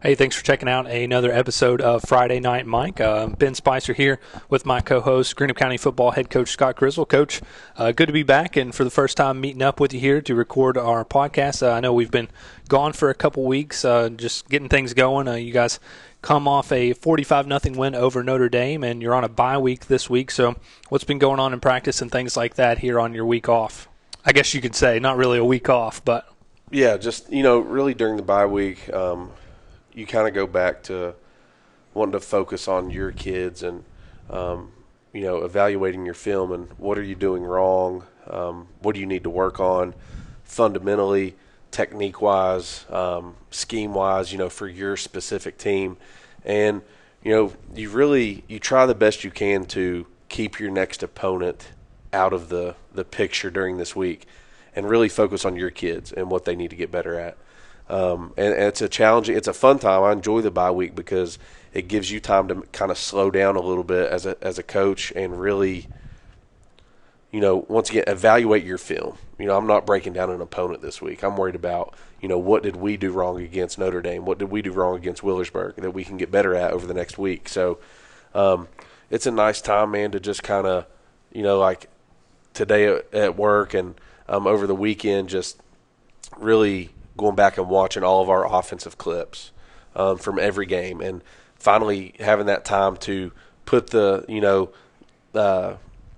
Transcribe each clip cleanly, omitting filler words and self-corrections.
Hey, thanks for checking out another episode of Friday Night Mike. Ben Spicer here with my co-host, Greenup County football head coach Scott Grizzle. Coach, good to be back and for the first time meeting up with you here to record our podcast. I know we've been gone for a couple weeks, just getting things going. You guys come off a 45-0 win over Notre Dame, and you're on a bye week this week. So what's been going on in practice and things like that here on your week off? I guess you could say not really a week off, but yeah, just really during the bye week. You kind of go back to wanting to focus on your kids and, evaluating your film and what are you doing wrong, what do you need to work on fundamentally, technique-wise, scheme-wise, for your specific team. And, you try the best you can to keep your next opponent out of the picture during this week and really focus on your kids and what they need to get better at. And it's a challenging, it's a fun time. I enjoy the bye week because it gives you time to kind of slow down a little bit as a coach and really, once again, evaluate your film. I'm not breaking down an opponent this week. I'm worried about, what did we do wrong against Notre Dame? What did we do wrong against Wheelersburg that we can get better at over the next week? So it's a nice time, man, to just kind of, like today at work and over the weekend, just really going back and watching all of our offensive clips from every game and finally having that time to put the,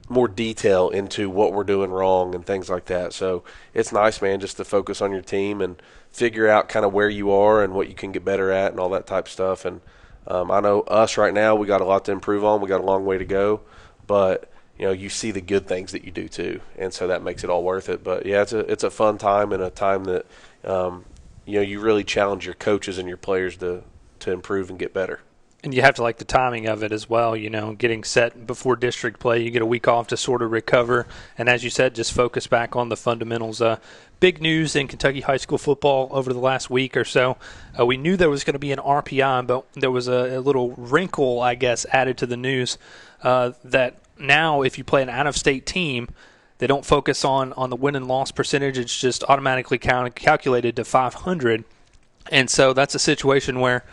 more detail into what we're doing wrong and things like that. So it's nice, man, just to focus on your team and figure out kind of where you are and what you can get better at and all that type of stuff. And I know us right now, we got a lot to improve on. We got a long way to go, but you see the good things that you do too, and so that makes it all worth it. But yeah, it's a fun time and a time that you really challenge your coaches and your players to improve and get better. And you have to like the timing of it as well, getting set before district play. You get a week off to sort of recover. And as you said, just focus back on the fundamentals. Big news in Kentucky high school football over the last week or so. We knew there was going to be an RPI, but there was a little wrinkle, I guess, added to the news that now if you play an out-of-state team, they don't focus on the win and loss percentage. It's just automatically calculated to 500. And so that's a situation where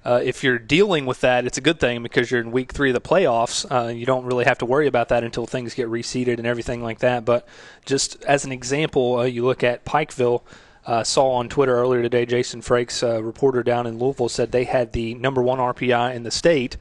if you're dealing with that, it's a good thing because you're in week 3 of the playoffs. You don't really have to worry about that until things get reseeded and everything like that. But just as an example, you look at Pikeville. Saw on Twitter earlier today, Jason Frakes, reporter down in Louisville, said they had the number 1 RPI in the state.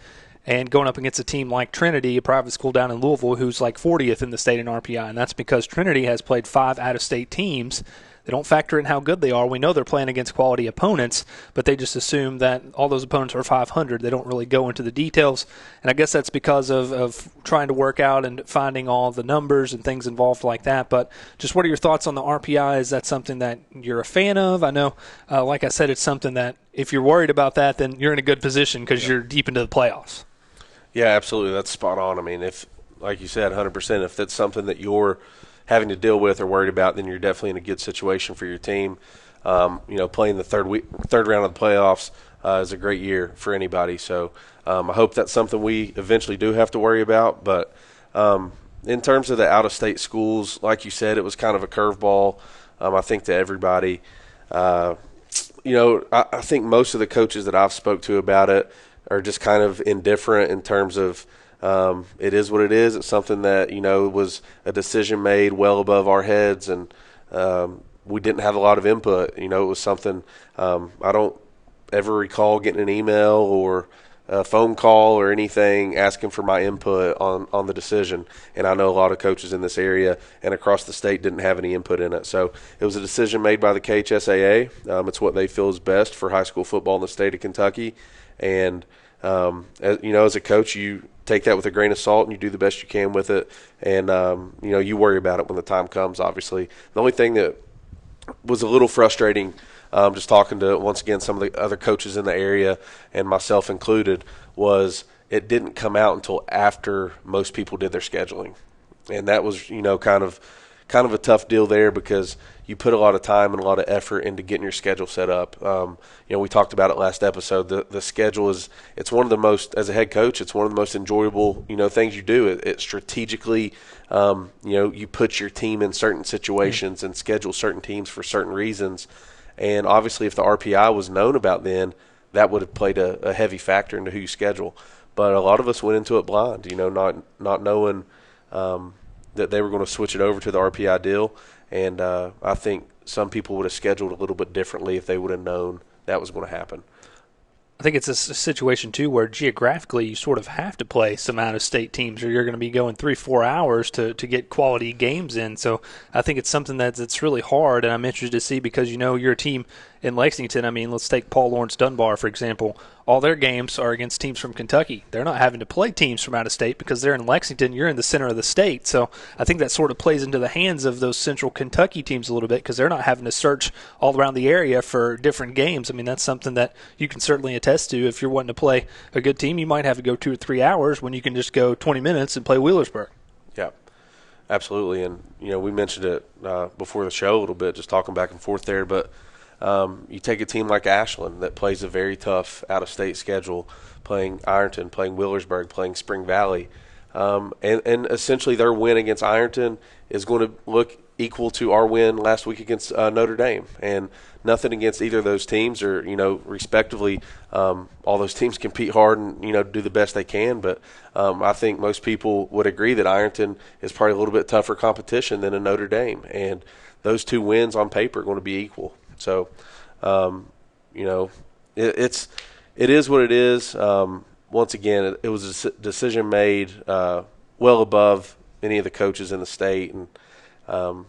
And going up against a team like Trinity, a private school down in Louisville, who's like 40th in the state in RPI. And that's because Trinity has played 5 out-of-state teams. They don't factor in how good they are. We know they're playing against quality opponents, but they just assume that all those opponents are 500. They don't really go into the details. And I guess that's because of trying to work out and finding all the numbers and things involved like that. But just what are your thoughts on the RPI? Is that something that you're a fan of? I know, like I said, it's something that if you're worried about that, then you're in a good position because you're deep into the playoffs. Yeah, absolutely. That's spot on. I mean, if, like you said, 100%, if that's something that you're having to deal with or worried about, then you're definitely in a good situation for your team. Playing the third round of the playoffs is a great year for anybody. So I hope that's something we eventually do have to worry about. But in terms of the out-of-state schools, like you said, it was kind of a curveball, I think, to everybody. I think most of the coaches that I've spoke to about it are just kind of indifferent in terms of it is what it is. It's something that, was a decision made well above our heads, and we didn't have a lot of input. It was something I don't ever recall getting an email or a phone call or anything asking for my input on the decision. And I know a lot of coaches in this area and across the state didn't have any input in it. So it was a decision made by the KHSAA. It's what they feel is best for high school football in the state of Kentucky. And, as a coach, you take that with a grain of salt and you do the best you can with it. And, you worry about it when the time comes, obviously. The only thing that was a little frustrating, just talking to, once again, some of the other coaches in the area and myself included, was it didn't come out until after most people did their scheduling. And that was, kind of a tough deal there because you put a lot of time and a lot of effort into getting your schedule set up. We talked about it last episode. The schedule it's one of the most, as a head coach, it's one of the most enjoyable, things you do. It strategically, you put your team in certain situations and schedule certain teams for certain reasons. And obviously if the RPI was known about then, that would have played a heavy factor into who you schedule. But a lot of us went into it blind, not knowing that they were going to switch it over to the RPI deal. And I think some people would have scheduled a little bit differently if they would have known that was going to happen. I think it's a situation, too, where geographically you sort of have to play some out-of-state teams or you're going to be going 3-4 hours to get quality games in. So I think it's something that's really hard, and I'm interested to see because, you're a team in Lexington. I mean, let's take Paul Lawrence Dunbar, for example. All their games are against teams from Kentucky. They're not having to play teams from out of state because they're in Lexington. You're in the center of the state. So I think that sort of plays into the hands of those central Kentucky teams a little bit because they're not having to search all around the area for different games. I mean, that's something that you can certainly attest to. If you're wanting to play a good team, you might have to go 2 or 3 hours when you can just go 20 minutes and play Wheelersburg. Yeah, absolutely. And, we mentioned it before the show a little bit, just talking back and forth there, but you take a team like Ashland that plays a very tough out-of-state schedule, playing Ironton, playing Wheelersburg, playing Spring Valley, and essentially their win against Ironton is going to look equal to our win last week against Notre Dame. And nothing against either of those teams, or respectively, all those teams compete hard and do the best they can. But I think most people would agree that Ironton is probably a little bit tougher competition than a Notre Dame, and those two wins on paper are going to be equal. So, it is what it is. Once again, it was a decision made well above any of the coaches in the state, and and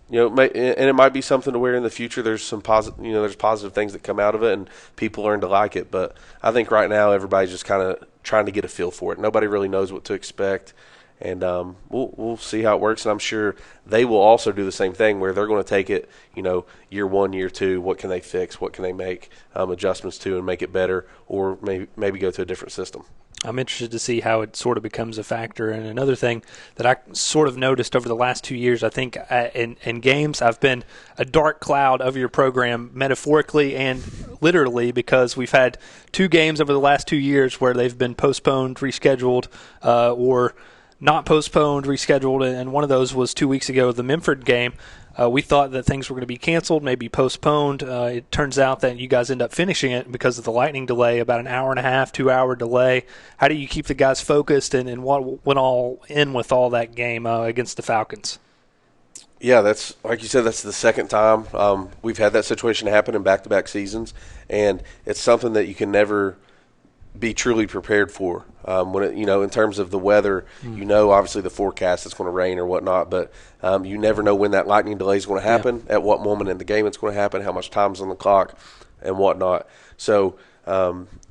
it might be something to where in the future there's some there's positive things that come out of it, and people learn to like it. But I think right now everybody's just kind of trying to get a feel for it. Nobody really knows what to expect. And we'll see how it works, and I'm sure they will also do the same thing where they're going to take it, year 1, year 2, what can they fix, what can they make adjustments to and make it better, or maybe go to a different system. I'm interested to see how it sort of becomes a factor. And another thing that I sort of noticed over the last 2 years, I think in games, I've been a dark cloud of your program metaphorically and literally, because we've had 2 games over the last 2 years where they've been postponed, rescheduled, or not postponed, rescheduled, and one of those was 2 weeks ago, the Minford game. We thought that things were going to be canceled, maybe postponed. It turns out that you guys end up finishing it because of the lightning delay, about an hour and a half, 2-hour delay. How do you keep the guys focused, and what went all in with all that game against the Falcons? Yeah, that's like you said, that's the second time we've had that situation happen in back-to-back seasons, and it's something that you can never be truly prepared for. When it, in terms of the weather, obviously the forecast, it's going to rain or whatnot, but you never know when that lightning delay is going to happen, at what moment in the game it's going to happen, how much time's on the clock, and whatnot. So,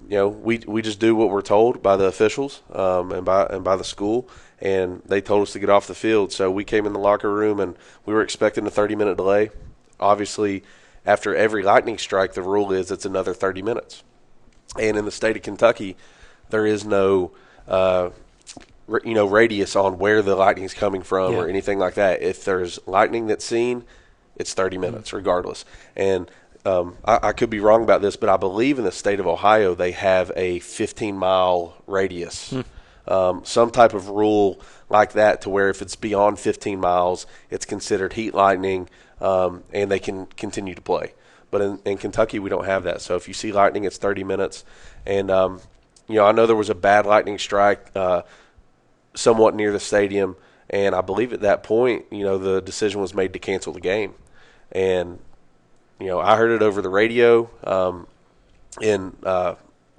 we just do what we're told by the officials and by the school, and they told us to get off the field. So we came in the locker room, and we were expecting a 30-minute delay. Obviously, after every lightning strike, the rule is it's another 30 minutes. And in the state of Kentucky, there is no, radius on where the lightning is coming from or anything like that. If there's lightning that's seen, it's 30 minutes regardless. And I could be wrong about this, but I believe in the state of Ohio they have a 15-mile radius, some type of rule like that, to where if it's beyond 15 miles, it's considered heat lightning, and they can continue to play. But in Kentucky, we don't have that. So if you see lightning, it's 30 minutes. And, I know there was a bad lightning strike somewhat near the stadium. And I believe at that point, the decision was made to cancel the game. And, I heard it over the radio in the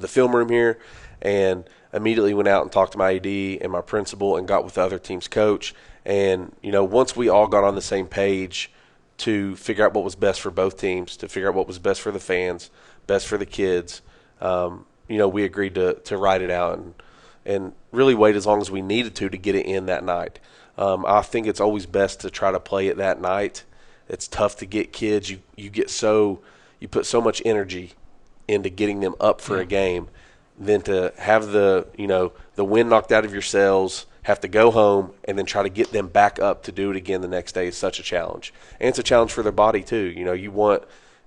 film room here, and immediately went out and talked to my AD and my principal and got with the other team's coach. And, once we all got on the same page to figure out what was best for both teams, to figure out what was best for the fans, best for the kids, we agreed to ride it out and really wait as long as we needed to get it in that night. I think it's always best to try to play it that night. It's tough to get kids. You put so much energy into getting them up for a game, than to have the wind knocked out of your sails, have to go home, and then try to get them back up to do it again the next day is such a challenge. And it's a challenge for their body too.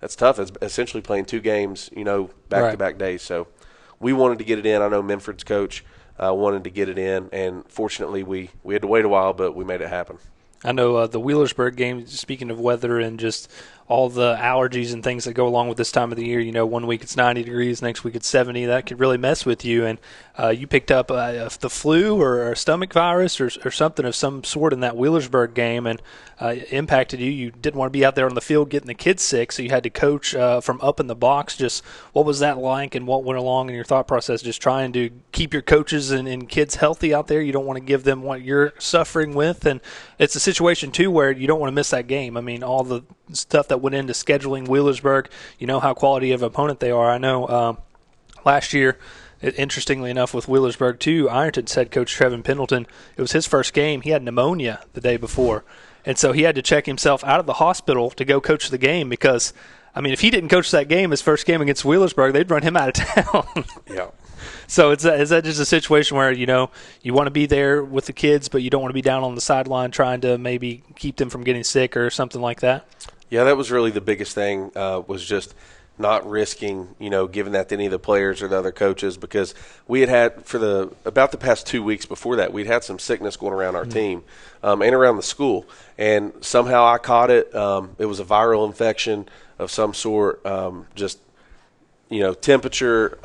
That's tough. It's essentially playing 2 games, back-to-back days. So we wanted to get it in. I know Minford's coach wanted to get it in, and fortunately we had to wait a while, but we made it happen. I know the Wheelersburg game, speaking of weather and just all the allergies and things that go along with this time of the year. You know, one week it's 90 degrees, next week it's 70. That could really mess with you. And you picked up the flu or a stomach virus or something of some sort in that Wheelersburg game, and it impacted you. You didn't want to be out there on the field getting the kids sick, so you had to coach from up in the box. Just what was that like, and what went along in your thought process, just trying to keep your coaches and kids healthy out there? You don't want to give them what you're suffering with, and it's a situation, too, where you don't want to miss that game. I mean, all the stuff that went into scheduling Wheelersburg, you know how quality of opponent they are. I know last year, interestingly enough, with Wheelersburg, too, Ironton's head coach Trevin Pendleton, it was his first game. He had pneumonia the day before, and so he had to check himself out of the hospital to go coach the game because, I mean, if he didn't coach that game, his first game against Wheelersburg, they'd run him out of town. Yeah. So is that just a situation where, you know, you want to be there with the kids, but you don't want to be down on the sideline trying to maybe keep them from getting sick or something like that? Yeah, that was really the biggest thing, was just not risking, you know, giving that to any of the players or the other coaches, because we had for about the past 2 weeks before that, we'd had some sickness going around our team and around the school. And somehow I caught it. It was a viral infection of some sort, just, you know, temperature,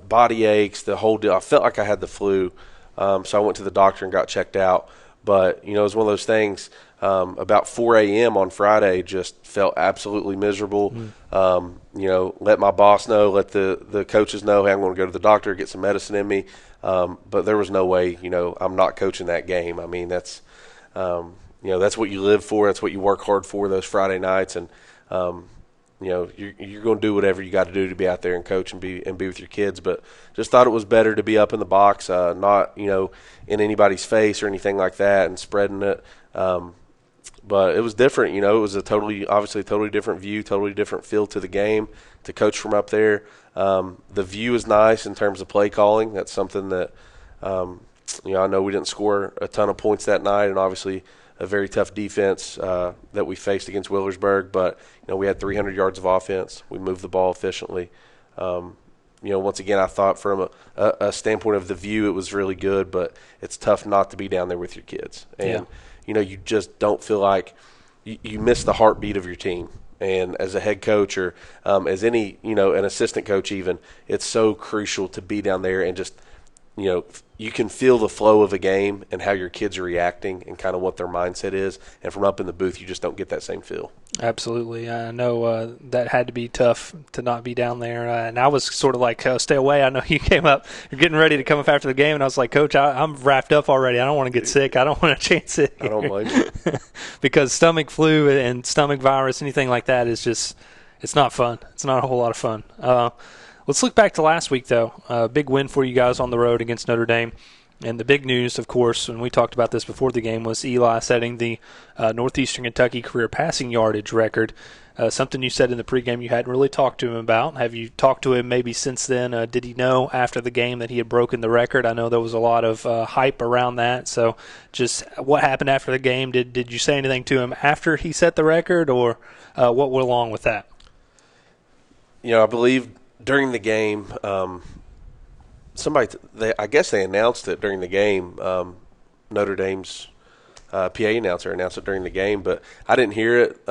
body aches, the whole deal. I felt like I had the flu, so I went to the doctor and got checked out. But, you know, it was one of those things, about 4 a.m. on Friday, just felt absolutely miserable. You know, let my boss know, let the coaches know, hey, I'm going to go to the doctor, get some medicine in me. But there was no way, you know, I'm not coaching that game. I mean, that's, you know, that's what you live for. That's what you work hard for, those Friday nights. And, you know, you're going to do whatever you got to do to be out there and coach and be with your kids. But just thought it was better to be up in the box, not, you know, in anybody's face or anything like that and spreading it. But it was different, you know. It was obviously a totally different view, totally different feel to the game to coach from up there. The view is nice in terms of play calling. That's something that, you know, I know we didn't score a ton of points that night, and obviously a very tough defense that we faced against Wheelersburg. But, you know, we had 300 yards of offense. We moved the ball efficiently. You know, once again, I thought from a standpoint of the view, it was really good, but it's tough not to be down there with your kids. And, you know, you just don't feel like you miss the heartbeat of your team. And as a head coach or as any, you know, an assistant coach even, it's so crucial to be down there and just, you know, you can feel the flow of a game and how your kids are reacting and kind of what their mindset is. And from up in the booth, you just don't get that same feel. Absolutely. I know that had to be tough to not be down there. And I was sort of like, stay away. I know you came up, you're getting ready to come up after the game. And I was like, Coach, I'm wrapped up already. I don't want to get sick. I don't want to chance it. I don't blame you. Because stomach flu and stomach virus, anything like that is just, it's not fun. It's not a whole lot of fun. Let's look back to last week, though. Big win for you guys on the road against Notre Dame. And the big news, of course, and we talked about this before the game, was Eli setting the Northeastern Kentucky career passing yardage record. Something you said in the pregame you hadn't really talked to him about. Have you talked to him maybe since then? Did he know after the game that he had broken the record? I know there was a lot of hype around that. So just what happened after the game? Did you say anything to him after he set the record, or what went along with that? You know, I believe during the game, I guess they announced it during the game. Notre Dame's PA announcer announced it during the game, but I didn't hear it.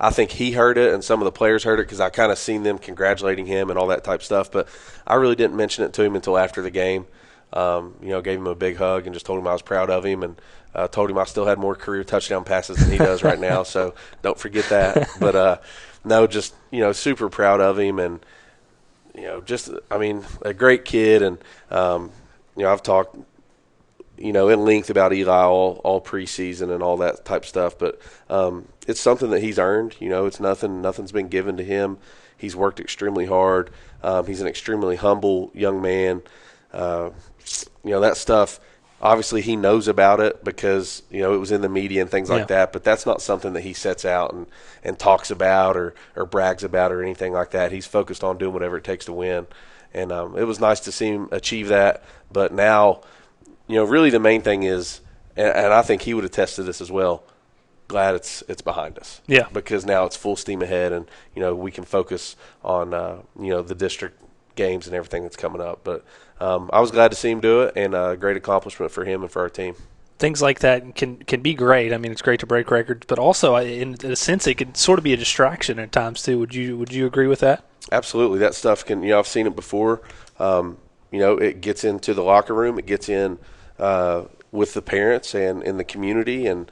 I think he heard it and some of the players heard it because I kind of seen them congratulating him and all that type stuff, but I really didn't mention it to him until after the game. You know, gave him a big hug and just told him I was proud of him, and told him I still had more career touchdown passes than he does right now, so don't forget that. But, no, just, you know, super proud of him, and, you know, just, I mean, a great kid. And, you know, I've talked, you know, in length about Eli all preseason and all that type stuff. But it's something that he's earned. You know, it's nothing's been given to him. He's worked extremely hard. He's an extremely humble young man. You know, that stuff, obviously he knows about it because, you know, it was in the media and things like that. But that's not something that he sets out and talks about or brags about or anything like that. He's focused on doing whatever it takes to win. And it was nice to see him achieve that. But now, you know, really the main thing is, and I think he would attest to this as well, glad it's behind us. Yeah. Because now it's full steam ahead, and, you know, we can focus on, you know, the district games and everything that's coming up. But I was glad to see him do it, and a great accomplishment for him and for our team. things like that can be great. I mean, it's great to break records, but also in a sense it can sort of be a distraction at times too. Would you agree with that? Absolutely. That stuff can, I've seen it before. It gets into the locker room. It gets in with the parents and in the community and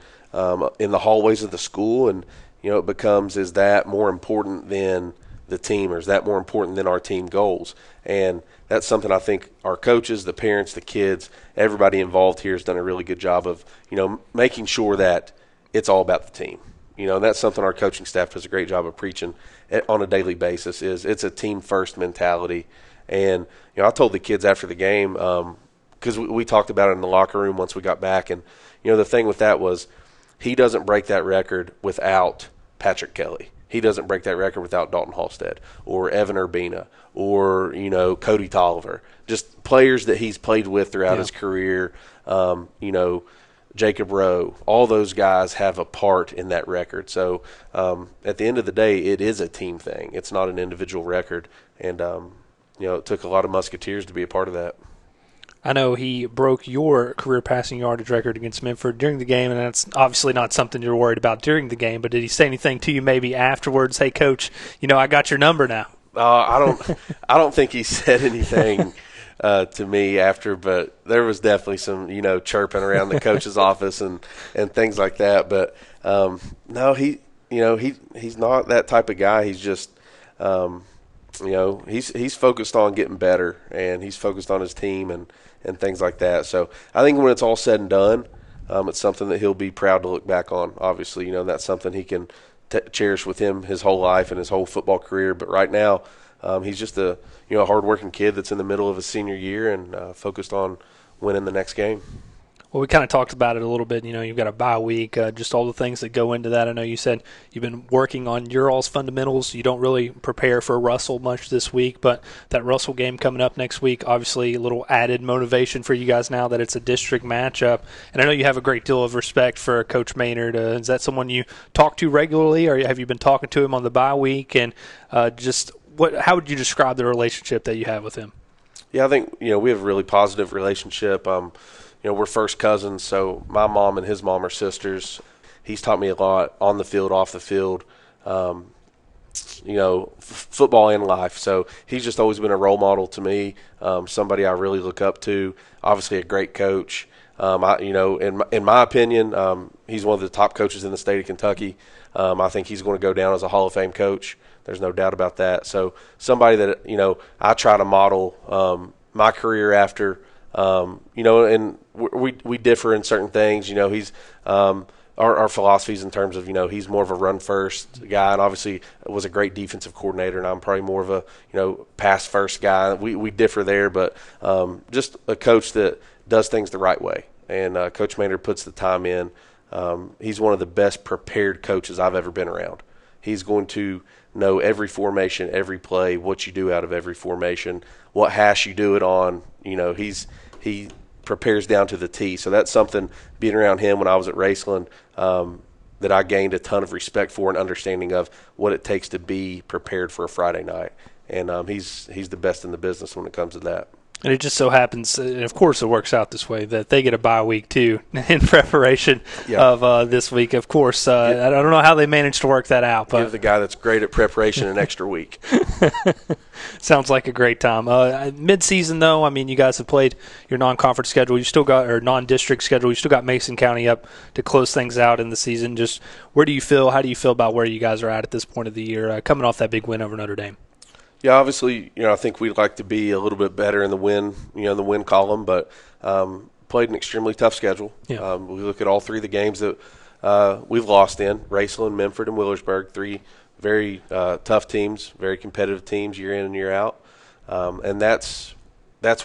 in the hallways of the school. And, it becomes, is that more important than the team, or is that more important than our team goals? And that's something I think our coaches, the parents, the kids, everybody involved here has done a really good job of, making sure that it's all about the team. And that's something our coaching staff does a great job of preaching on a daily basis. Is it's a team first mentality. And I told the kids after the game, because we talked about it in the locker room once we got back, and the thing with that was he doesn't break that record without Patrick Kelly. He doesn't break that record without Dalton Halstead or Evan Urbina or Cody Tolliver. Just players that he's played with throughout his career. Jacob Rowe, all those guys have a part in that record. So at the end of the day, it is a team thing. It's not an individual record. And, it took a lot of Musketeers to be a part of that. I know he broke your career passing yardage record against Minford during the game, and that's obviously not something you're worried about during the game, but did he say anything to you maybe afterwards? Hey, Coach, I got your number now. I don't think he said anything to me after, but there was definitely some, chirping around the coach's office and things like that. But no, he's not that type of guy. He's just, he's focused on getting better, and he's focused on his team and things like that. So I think when it's all said and done, it's something that he'll be proud to look back on. Obviously, that's something he can cherish with him his whole life and his whole football career. But right now, he's just a hardworking kid that's in the middle of his senior year and focused on winning the next game. Well, we kind of talked about it a little bit. You've got a bye week, just all the things that go into that. I know you said you've been working on your all's fundamentals. You don't really prepare for Russell much this week, but that Russell game coming up next week, obviously a little added motivation for you guys now that it's a district matchup. And I know you have a great deal of respect for Coach Maynard. Is that someone you talk to regularly, or have you been talking to him on the bye week? And how would you describe the relationship that you have with him? Yeah, I think, we have a really positive relationship. We're first cousins, so my mom and his mom are sisters. He's taught me a lot on the field, off the field, football and life. So he's just always been a role model to me, somebody I really look up to. Obviously a great coach. In my opinion, he's one of the top coaches in the state of Kentucky. I think he's going to go down as a Hall of Fame coach. There's no doubt about that. So somebody that, I try to model my career after. And we differ in certain things. He's our philosophies in terms of he's more of a run first guy, and obviously was a great defensive coordinator. And I'm probably more of a pass first guy. We differ there, but just a coach that does things the right way. And Coach Maynard puts the time in. He's one of the best prepared coaches I've ever been around. He's going to know every formation, every play, what you do out of every formation, what hash you do it on. He prepares down to the T. So that's something, being around him when I was at Raceland, that I gained a ton of respect for and understanding of what it takes to be prepared for a Friday night. And he's the best in the business when it comes to that. And it just so happens, and of course it works out this way, that they get a bye week too in preparation of this week. Of course, I don't know how they managed to work that out. But give the guy that's great at preparation an extra week. Sounds like a great time. Mid-season, though, I mean, you guys have played your non-conference schedule. You still got, or non-district schedule. You still got Mason County up to close things out in the season. Just how do you feel about where you guys are at this point of the year, coming off that big win over Notre Dame? Yeah, obviously, I think we'd like to be a little bit better in the win, the win column, but played an extremely tough schedule. Yeah. We look at all three of the games that we've lost in: Raceland, Minford, and Wheelersburg. Three very tough teams, very competitive teams year in and year out, and that's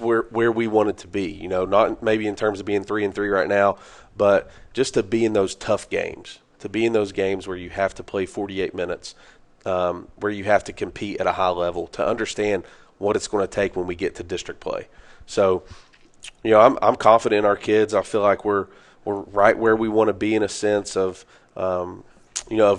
where we wanted to be. Not maybe in terms of being 3-3 right now, but just to be in those tough games, to be in those games where you have to play 48 minutes. Where you have to compete at a high level, to understand what it's going to take when we get to district play. So, I'm confident in our kids. I feel like we're right where we want to be in a sense of, of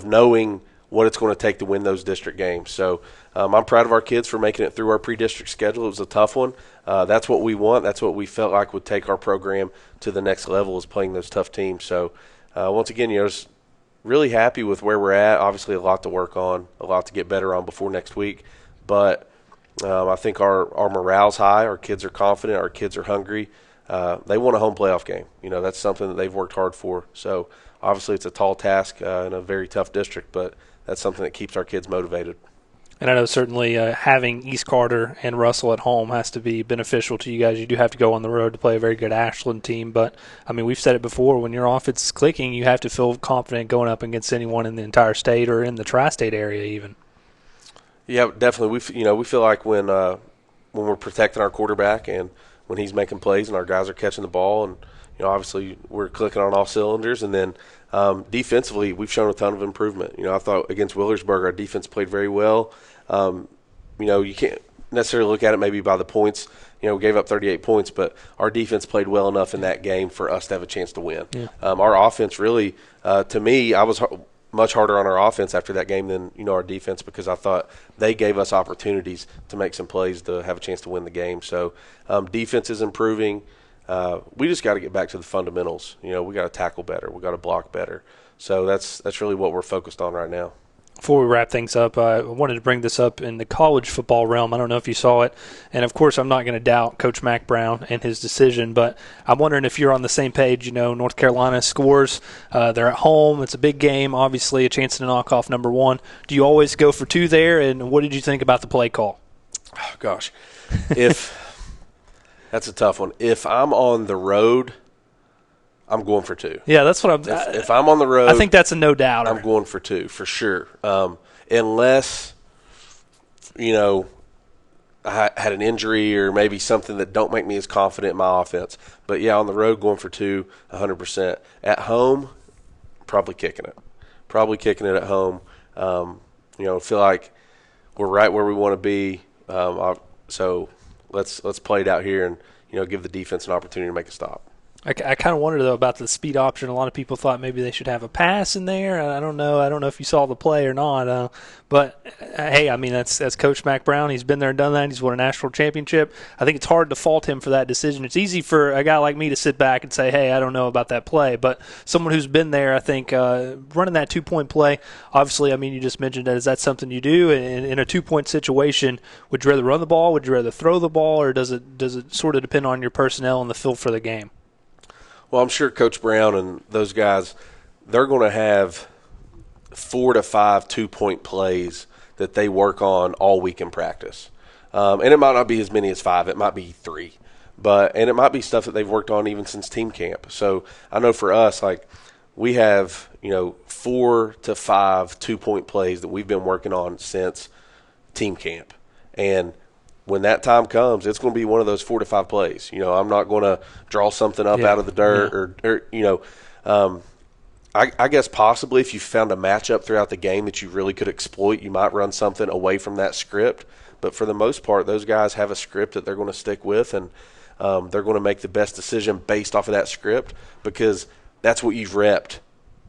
knowing what it's going to take to win those district games. So I'm proud of our kids for making it through our pre-district schedule. It was a tough one. That's what we want. That's what we felt like would take our program to the next level, is playing those tough teams. So once again, just really happy with where we're at. Obviously a lot to work on, a lot to get better on before next week. But I think our morale's high. Our kids are confident. Our kids are hungry. They want a home playoff game. That's something that they've worked hard for. So obviously it's a tall task in a very tough district, but that's something that keeps our kids motivated. And I know certainly having East Carter and Russell at home has to be beneficial to you guys. You do have to go on the road to play a very good Ashland team. But, I mean, we've said it before, when your offense is clicking, you have to feel confident going up against anyone in the entire state or in the tri-state area even. Yeah, definitely. We feel like when we're protecting our quarterback and when he's making plays and our guys are catching the ball, and obviously we're clicking on all cylinders. And then defensively, we've shown a ton of improvement. I thought against Wheelersburg our defense played very well. You can't necessarily look at it maybe by the points. We gave up 38 points, but our defense played well enough in that game for us to have a chance to win. Yeah. Our offense really, to me, I was much harder on our offense after that game than our defense, because I thought they gave us opportunities to make some plays to have a chance to win the game. So defense is improving. We just got to get back to the fundamentals. We got to tackle better. We got to block better. So that's really what we're focused on right now. Before we wrap things up, I wanted to bring this up in the college football realm. I don't know if you saw it. And, of course, I'm not going to doubt Coach Mack Brown and his decision, but I'm wondering if you're on the same page. North Carolina scores. They're at home. It's a big game, obviously, a chance to knock off number one. Do you always go for two there? And what did you think about the play call? Oh, gosh. That's a tough one. If I'm on the road, I'm going for two. Yeah, that's what I'm. If I'm on the road, I think that's a no doubt. I'm going for two for sure. Unless I had an injury or maybe something that don't make me as confident in my offense. But yeah, on the road, going for two, 100%. At home, probably kicking it. Probably kicking it at home. Feel like we're right where we want to be. So let's play it out here and give the defense an opportunity to make a stop. I kind of wondered, though, about the speed option. A lot of people thought maybe they should have a pass in there. I don't know. I don't know if you saw the play or not. But, hey, I mean, that's Coach Mack Brown. He's been there and done that. He's won a national championship. I think it's hard to fault him for that decision. It's easy for a guy like me to sit back and say, hey, I don't know about that play. But someone who's been there, I think, running that two-point play, obviously, I mean, you just mentioned that. Is that something you do? In a two-point situation, would you rather run the ball? Would you rather throw the ball? Or does it sort of depend on your personnel and the feel for the game? Well, I'm sure Coach Brown and those guys, they're going to have 4 to 5 two-point plays that they work on all week in practice. And it might not be as many as 5. It might be 3. And it might be stuff that they've worked on even since team camp. So I know for us, we have, 4 to 5 two-point plays that we've been working on since team camp. And when that time comes, it's going to be one of those 4 to 5 plays. I'm not going to draw something up out of the dirt I guess possibly if you found a matchup throughout the game that you really could exploit, you might run something away from that script. But for the most part, those guys have a script that they're going to stick with, and they're going to make the best decision based off of that script, because that's what you've repped,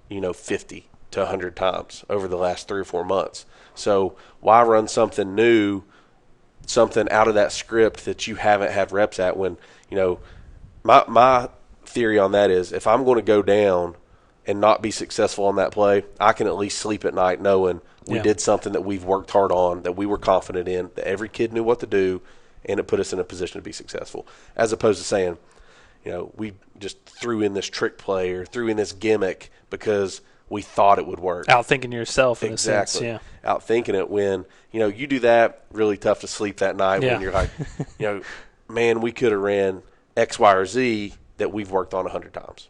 50 to 100 times over the last 3 or 4 months. So why run something new, something out of that script that you haven't had reps at, when, my theory on that is, if I'm going to go down and not be successful on that play, I can at least sleep at night knowing we did something that we've worked hard on, that we were confident in, that every kid knew what to do, and it put us in a position to be successful. As opposed to saying, we just threw in this trick play or threw in this gimmick because we thought it would work. Outthinking yourself in a sense, yeah. Outthinking it when, you do that, really tough to sleep that night when you're like, man, we could have ran X, Y, or Z that we've worked on 100 times.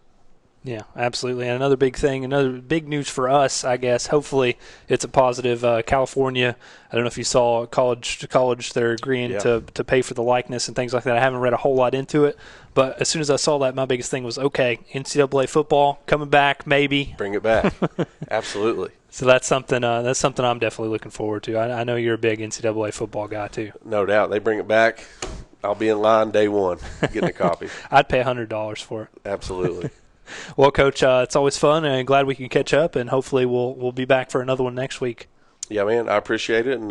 Yeah, absolutely. And another big thing, another big news for us, I guess, hopefully it's a positive. California, I don't know if you saw college to college, they're agreeing to pay for the likeness and things like that. I haven't read a whole lot into it, but as soon as I saw that, my biggest thing was, okay, NCAA football coming back, maybe. Bring it back. Absolutely. So that's something I'm definitely looking forward to. I know you're a big NCAA football guy too. No doubt. They bring it back, I'll be in line day one getting a copy. I'd pay $100 for it. Absolutely. Well, Coach, it's always fun, and glad we can catch up, and hopefully we'll be back for another one next week. Yeah, man, I appreciate it, and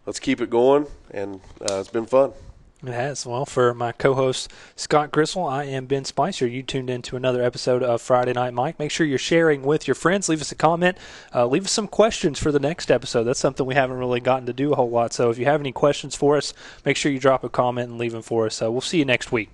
let's keep it going, and it's been fun. It has. Well, for my co-host, Scott Grizzle, I am Ben Spicer. You tuned in to another episode of Friday Night Mike. Make sure you're sharing with your friends. Leave us a comment. Leave us some questions for the next episode. That's something we haven't really gotten to do a whole lot. So if you have any questions for us, make sure you drop a comment and leave them for us. We'll see you next week.